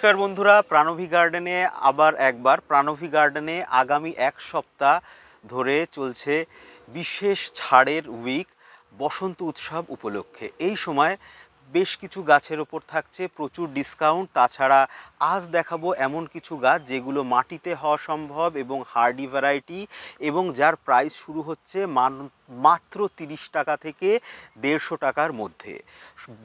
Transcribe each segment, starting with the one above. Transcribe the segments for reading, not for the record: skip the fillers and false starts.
নমস্কার বন্ধুরা, প্রাণভী গার্ডেনে আবার একবার। প্রাণভী গার্ডেনে আগামী এক সপ্তাহ ধরে চলছে বিশেষ ছাড়ের উইক বসন্ত উৎসব উপলক্ষে। এই সময় বেশ কিছু গাছের ওপর থাকছে প্রচুর ডিসকাউন্ট। তাছাড়া আজ দেখাবো এমন কিছু গাছ যেগুলো মাটিতে হওয়া সম্ভব এবং হার্ডি ভ্যারাইটি, এবং যার প্রাইস শুরু হচ্ছে মাত্র 30 টাকা থেকে 150 টাকার মধ্যে।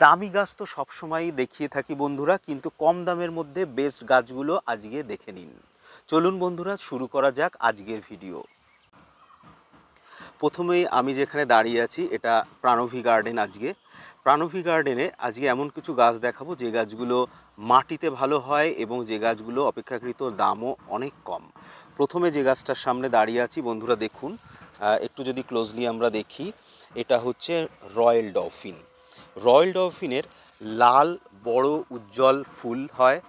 দামি গাছ তো সবসময়ই দেখিয়ে থাকি বন্ধুরা, কিন্তু কম দামের মধ্যে বেস্ট গাছগুলো আজকে দেখে নিন। চলুন বন্ধুরা, শুরু করা যাক আজকের ভিডিও। প্রথমেই আমি যেখানে দাঁড়িয়ে আছি এটা প্রাণভী গার্ডেন। প্রাণভী গার্ডেনে আজকে এমন কিছু গাছ দেখাবো যে গাছগুলো মাটিতে ভালো হয় এবং যে গাছগুলো অপেক্ষাকৃত দামও অনেক কম। প্রথমে যে গাছটার সামনে দাঁড়িয়ে আছি বন্ধুরা, দেখুন একটু যদি ক্লোজলি আমরা দেখি, এটা হচ্ছে রয়্যাল ডলফিন। রয়্যাল ডলফিনের লাল বড় উজ্জ্বল ফুল হয়,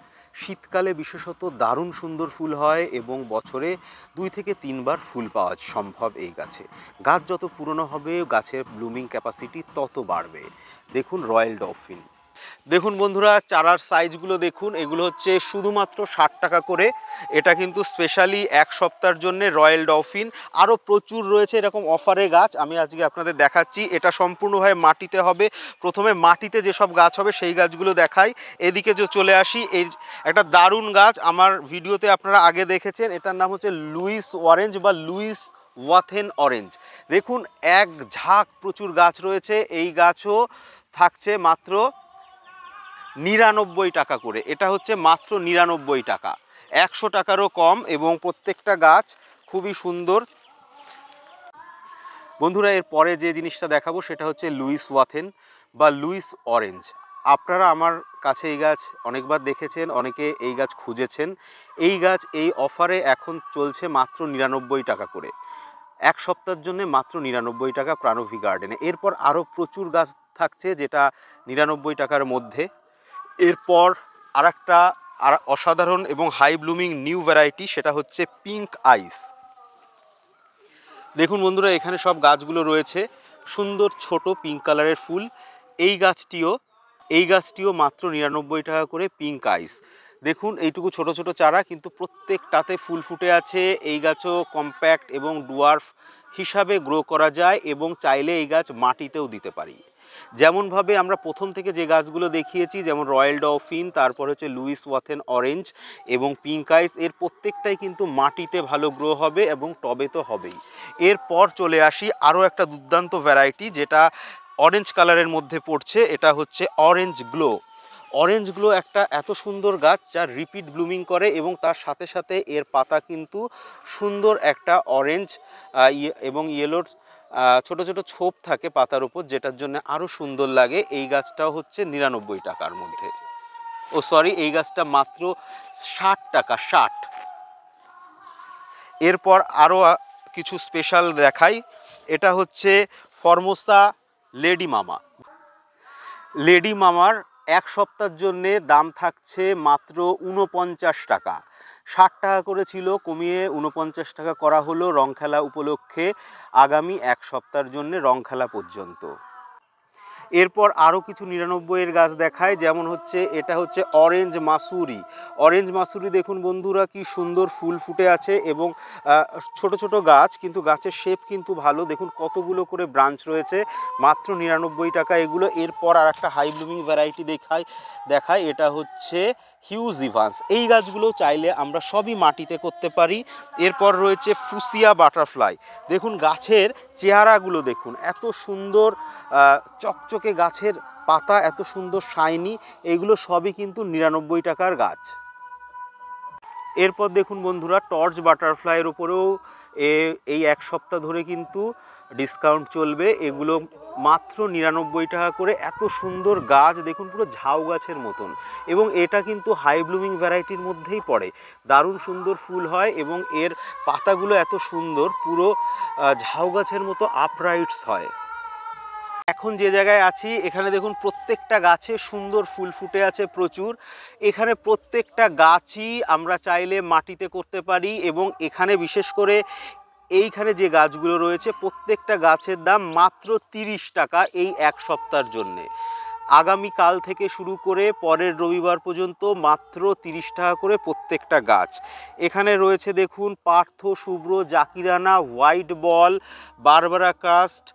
শীতকালে বিশেষত দারুণ সুন্দর ফুল হয় এবং বছরে 2 থেকে 3 বার ফুল পাওয়া সম্ভব এই গাছে। গাছ যত পুরনো হবে গাছের ব্লুমিং ক্যাপাসিটি তত বাড়বে। দেখুন রয়্যাল ডলফিন। দেখুন বন্ধুরা, চারার সাইজগুলো দেখুন, এগুলো হচ্ছে শুধুমাত্র 60 টাকা করে। এটা কিন্তু স্পেশালি এক সপ্তাহের জন্য রয়্যাল ডলফিন। আরও প্রচুর রয়েছে এরকম অফারে গাছ, আমি আজকে আপনাদের দেখাচ্ছি। এটা সম্পূর্ণভাবে মাটিতে হবে। প্রথমে মাটিতে যেসব গাছ হবে সেই গাছগুলো দেখাই। এদিকে যে চলে আসি, এই একটা দারুণ গাছ আমার ভিডিওতে আপনারা আগে দেখেছেন, এটার নাম হচ্ছে লুইস অরেঞ্জ বা লুইস ওয়াথেন অরেঞ্জ। দেখুন এক ঝাঁক প্রচুর গাছ রয়েছে। এই গাছও থাকছে মাত্র 99 টাকা করে। এটা হচ্ছে মাত্র 99 টাকা, 100 টাকারও কম, এবং প্রত্যেকটা গাছ খুবই সুন্দর। বন্ধুরা, এর পরে যে জিনিসটা দেখাবো সেটা হচ্ছে লুইস ওয়াথেন বা লুইস অরেঞ্জ। আপনারা আমার কাছে এই গাছ অনেকবার দেখেছেন, অনেকে এই গাছ খুঁজেছেন। এই গাছ এই অফারে এখন চলছে মাত্র 99 টাকা করে, এক সপ্তাহের জন্য মাত্র 99 টাকা প্রাণভী গার্ডেনে। এরপর আরও প্রচুর গাছ থাকছে যেটা 99 টাকার মধ্যে। এরপর আরেকটা অসাধারণ এবং হাই ব্লুমিং নিউ ভ্যারাইটি, সেটা হচ্ছে পিঙ্ক আইস। দেখুন বন্ধুরা, এখানে সব গাছগুলো রয়েছে, সুন্দর ছোট পিঙ্ক কালারের ফুল। এই গাছটিও মাত্র 99 টাকা করে, পিঙ্ক আইস। দেখুন এইটুকু ছোট ছোট চারা, কিন্তু প্রত্যেকটাতে ফুল ফুটে আছে। এই গাছও কম্প্যাক্ট এবং ডুয়ার্ফ হিসাবে গ্রো করা যায় এবং চাইলে এই গাছ মাটিতেও দিতে পারি। যেমনভাবে আমরা প্রথম থেকে যে গাছগুলো দেখিয়েছি, যেমন রয়্যাল ডলফিন, তারপর হচ্ছে লুইস ওয়াথেন অরেঞ্জ এবং পিঙ্ক আইস, এর প্রত্যেকটাই কিন্তু মাটিতে ভালো গ্রো হবে এবং টবে তো হবেই। এরপর চলে আসি আরও একটা দুর্দান্ত ভ্যারাইটি যেটা অরেঞ্জ কালারের মধ্যে পড়ছে, এটা হচ্ছে অরেঞ্জ গ্লো। অরেঞ্জ গ্লো একটা এত সুন্দর গাছ যা রিপিট ব্লুমিং করে এবং তার সাথে সাথে এর পাতা কিন্তু সুন্দর একটা অরেঞ্জ এবং ইয়েলোর ছোট ছোট ছোপ থাকে পাতার উপর, যেটার জন্য আরও সুন্দর লাগে। এই গাছটাও হচ্ছে 99 টাকার মধ্যে। এই গাছটা মাত্র 60 টাকা, 60। এরপর আরও কিছু স্পেশাল দেখাই, এটা হচ্ছে ফর্মোসা লেডি মামা। লেডি মামার এক সপ্তাহের জন্যে দাম থাকছে মাত্র 49 টাকা। 60 টাকা করে ছিল, কমিয়ে 49 টাকা করা হলো রংখেলা উপলক্ষে, আগামী এক সপ্তাহের জন্য রংখেলা পর্যন্ত। এরপর আরও কিছু 99 গাছ দেখায়, যেমন হচ্ছে এটা হচ্ছে অরেঞ্জ মাসুরি। অরেঞ্জ মাসুরি দেখুন বন্ধুরা, কি সুন্দর ফুল ফুটে আছে এবং ছোট ছোট গাছ, কিন্তু গাছের শেপ কিন্তু ভালো। দেখুন কতগুলো করে ব্রাঞ্চ রয়েছে, মাত্র 99 টাকা এগুলো। এরপর আর একটা হাই ব্লুমিং ভ্যারাইটি দেখায়, এটা হচ্ছে হিউজ ইভান্স। এই গাছগুলো চাইলে আমরা সবই মাটিতে করতে পারি। এরপর রয়েছে ফুসিয়া বাটারফ্লাই। দেখুন গাছের চেহারাগুলো দেখুন, এত সুন্দর চকচকে গাছের পাতা, এত সুন্দর শাইনি, এগুলো সবই কিন্তু 99 টাকার গাছ। এরপর দেখুন বন্ধুরা, টর্চ বাটারফ্লাইয়ের উপরেও এই এক সপ্তাহ ধরে কিন্তু ডিসকাউন্ট চলবে। এগুলো মাত্র 99 টাকা করে। এত সুন্দর গাছ দেখুন, পুরো ঝাউ গাছের মতন, এবং এটা কিন্তু হাই ব্লুমিং ভ্যারাইটির মধ্যেই পড়ে। দারুণ সুন্দর ফুল হয় এবং এর পাতাগুলো এত সুন্দর, পুরো ঝাউ গাছের মতো আপরাইটস হয়। এখন যে জায়গায় আছি এখানে দেখুন প্রত্যেকটা গাছে সুন্দর ফুল ফুটে আছে প্রচুর। এখানে প্রত্যেকটা গাছই আমরা চাইলে মাটিতে করতে পারি, এবং এখানে বিশেষ করে এইখানে যে গাছগুলো রয়েছে প্রত্যেকটা গাছের দাম মাত্র 30 টাকা এই এক সপ্তাহের জন্যে। আগামীকাল থেকে শুরু করে পরের রবিবার পর্যন্ত মাত্র 30 টাকা করে প্রত্যেকটা গাছ। এখানে রয়েছে দেখুন পার্থ, শুভ্র, জাকিরানা, white ball, Barbara caste,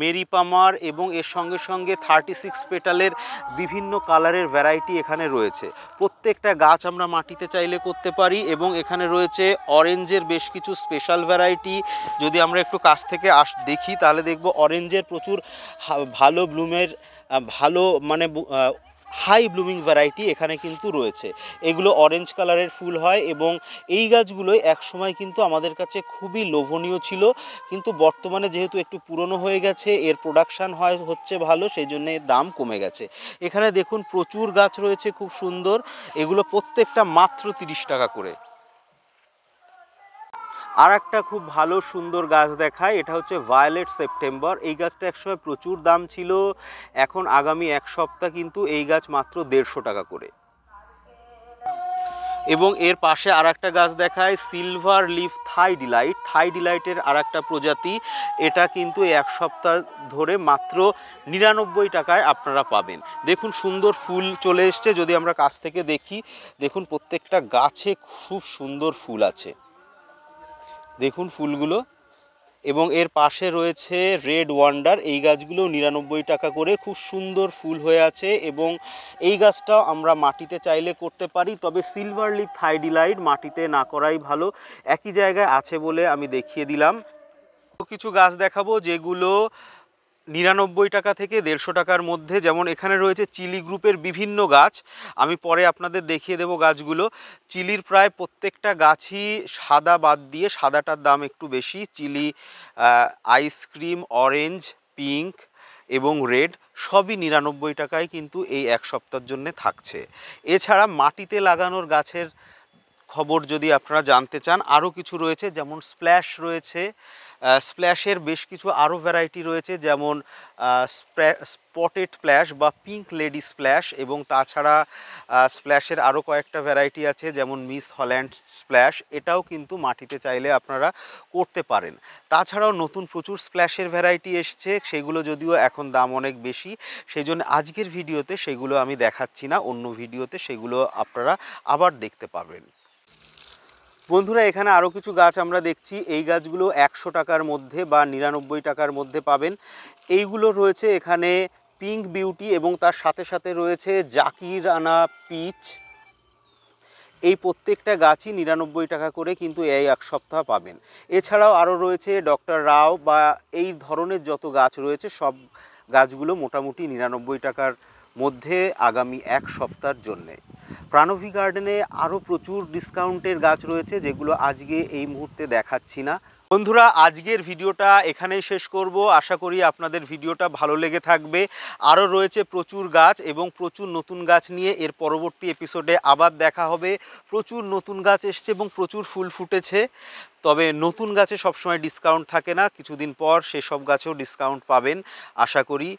Mary পামার এবং এর সঙ্গে সঙ্গে 36 পেটালের বিভিন্ন কালারের ভ্যারাইটি এখানে রয়েছে। প্রত্যেকটা গাছ আমরা মাটিতে চাইলে করতে পারি এবং এখানে রয়েছে অরেঞ্জের বেশ কিছু স্পেশাল ভ্যারাইটি। যদি আমরা একটু কাছ থেকে দেখি তাহলে দেখব অরেঞ্জের প্রচুর ভালো ব্লুমের ভালো মানে হাই ব্লুমিং ভ্যারাইটি এখানে কিন্তু রয়েছে। এগুলো অরেঞ্জ কালারের ফুল হয় এবং এই গাছগুলোই একসময় কিন্তু আমাদের কাছে খুবই লোভনীয় ছিল, কিন্তু বর্তমানে যেহেতু একটু পুরনো হয়ে গেছে, এর প্রোডাকশান হচ্ছে ভালো, সেই জন্য এর দাম কমে গেছে। এখানে দেখুন প্রচুর গাছ রয়েছে খুব সুন্দর, এগুলো প্রত্যেকটা মাত্র 30 টাকা করে। আর একটা খুব ভালো সুন্দর গাছ দেখায়, এটা হচ্ছে ভায়োলেট সেপ্টেম্বর। এই গাছটা একসময় প্রচুর দাম ছিল, এখন আগামী এক সপ্তাহ কিন্তু এই গাছ মাত্র 150 টাকা করে। এবং এর পাশে আর একটা গাছ দেখায় সিলভার লিফ থাই ডিলাইট। থাই ডিলাইটের আর একটা প্রজাতি, এটা কিন্তু এক সপ্তাহ ধরে মাত্র 99 টাকায় আপনারা পাবেন। দেখুন সুন্দর ফুল চলে এসছে, যদি আমরা কাছ থেকে দেখি দেখুন প্রত্যেকটা গাছে খুব সুন্দর ফুল আছে, দেখুন ফুলগুলো। এবং এর পাশে রয়েছে রেড ওয়ান্ডার, এই গাছগুলো 99 টাকা করে, খুব সুন্দর ফুল হয়ে আছে এবং এই গাছটাও আমরা মাটিতে চাইলে করতে পারি, তবে সিলভার লিফ থাই ডিলাইট মাটিতে না করাই ভালো। একই জায়গায় আছে বলে আমি দেখিয়ে দিলাম। কিছু গাছ দেখাবো যেগুলো 99 টাকা থেকে 150 টাকার মধ্যে, যেমন এখানে রয়েছে চিলি গ্রুপের বিভিন্ন গাছ, আমি পরে আপনাদের দেখিয়ে দেবো গাছগুলো। চিলির প্রায় প্রত্যেকটা গাছই সাদা বাদ দিয়ে, সাদাটার দাম একটু বেশি। চিলি আইসক্রিম, অরেঞ্জ, পিঙ্ক এবং রেড সবই 99 টাকায় কিন্তু এই এক সপ্তাহের জন্য থাকছে। এছাড়া মাটিতে লাগানোর গাছের খবর যদি আপনারা জানতে চান, আরও কিছু রয়েছে, যেমন স্প্ল্যাশ রয়েছে। স্প্ল্যাশের বেশ কিছু আরও ভ্যারাইটি রয়েছে, যেমন স্পটেড স্প্ল্যাশ বা পিঙ্ক লেডি স্প্ল্যাশ, এবং তাছাড়া স্প্ল্যাশের আরও কয়েকটা ভ্যারাইটি আছে, যেমন মিস হল্যান্ড স্প্ল্যাশ। এটাও কিন্তু মাটিতে চাইলে আপনারা করতে পারেন। তাছাড়াও নতুন প্রচুর স্প্ল্যাশের ভ্যারাইটি এসছে, সেগুলো যদিও এখন দাম অনেক বেশি, সেই জন্য আজকের ভিডিওতে সেগুলো আমি দেখাচ্ছি না, অন্য ভিডিওতে সেগুলো আপনারা আবার দেখতে পাবেন। বন্ধুরা এখানে আরও কিছু গাছ আমরা দেখছি, এই গাছগুলো 100 টাকার মধ্যে বা 99 টাকার মধ্যে পাবেন। এইগুলো রয়েছে এখানে পিঙ্ক বিউটি এবং তার সাথে সাথে রয়েছে জাকিরানা পিচ। এই প্রত্যেকটা গাছই 99 টাকা করে কিন্তু এই এক সপ্তাহ পাবেন। এছাড়াও আরও রয়েছে ডক্টর রাও বা এই ধরনের যত গাছ রয়েছে সব গাছগুলো মোটামুটি 99 টাকার মধ্যে আগামী এক সপ্তাহের জন্যে। প্রাণভী গার্ডেনে আরও প্রচুর ডিসকাউন্টের গাছ রয়েছে, যেগুলো আজকে এই মুহূর্তে দেখাচ্ছি না। বন্ধুরা আজকের ভিডিওটা এখানেই শেষ করব, আশা করি আপনাদের ভিডিওটা ভালো লেগে থাকবে। আরও রয়েছে প্রচুর গাছ এবং প্রচুর নতুন গাছ নিয়ে এর পরবর্তী এপিসোডে আবার দেখা হবে। প্রচুর নতুন গাছ এসছে এবং প্রচুর ফুল ফুটেছে, তবে নতুন গাছে সবসময় ডিসকাউন্ট থাকে না, কিছুদিন পর সেসব গাছেও ডিসকাউন্ট পাবেন। আশা করি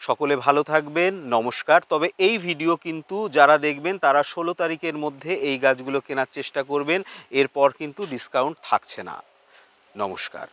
সকলে ভালো থাকবেন, নমস্কার। তবে এই ভিডিও কিন্তু যারা দেখবেন তারা 16 তারিখের মধ্যে এই গাছগুলো কেনার চেষ্টা করবেন, এরপর কিন্তু ডিসকাউন্ট থাকছে না। নমস্কার।